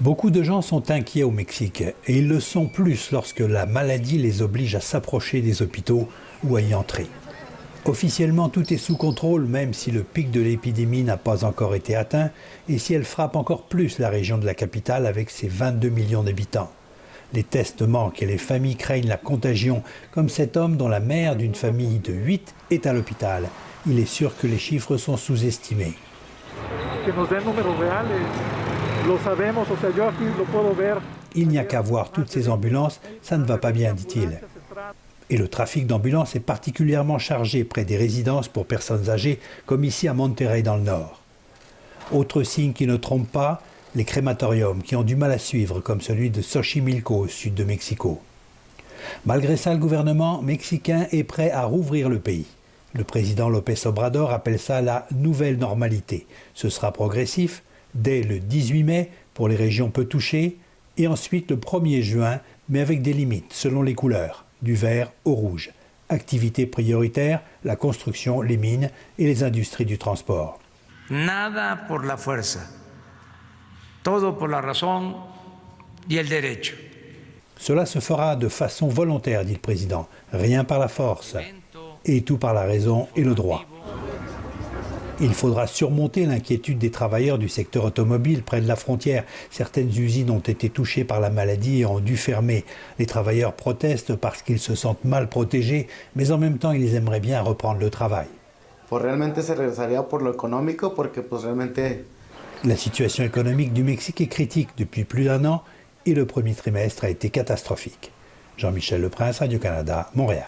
Beaucoup de gens sont inquiets au Mexique et ils le sont plus lorsque la maladie les oblige à s'approcher des hôpitaux ou à y entrer. Officiellement, tout est sous contrôle, même si le pic de l'épidémie n'a pas encore été atteint et si elle frappe encore plus la région de la capitale avec ses 22 millions d'habitants. Les tests manquent et les familles craignent la contagion, comme cet homme dont la mère d'une famille de 8 est à l'hôpital. Il est sûr que les chiffres sont sous-estimés. Il n'y a qu'à voir toutes ces ambulances, ça ne va pas bien, dit-il. Et le trafic d'ambulances est particulièrement chargé près des résidences pour personnes âgées, comme ici à Monterrey dans le nord. Autre signe qui ne trompe pas, les crématoriums qui ont du mal à suivre, comme celui de Xochimilco au sud de Mexico. Malgré ça, le gouvernement mexicain est prêt à rouvrir le pays. Le président López Obrador appelle ça la nouvelle normalité. Ce sera progressif dès le 18 mai pour les régions peu touchées et ensuite le 1er juin, mais avec des limites selon les couleurs, du vert au rouge. Activités prioritaires, la construction, les mines et les industries du transport. Nada por la fuerza, todo por la razón y el derecho. Cela se fera de façon volontaire, dit le président. Rien par la force, et tout par la raison et le droit. Il faudra surmonter l'inquiétude des travailleurs du secteur automobile près de la frontière. Certaines usines ont été touchées par la maladie et ont dû fermer. Les travailleurs protestent parce qu'ils se sentent mal protégés, mais en même temps, ils aimeraient bien reprendre le travail. La situation économique du Mexique est critique depuis plus d'1 an et le premier trimestre a été catastrophique. Jean-Michel Leprince, Radio-Canada, Montréal.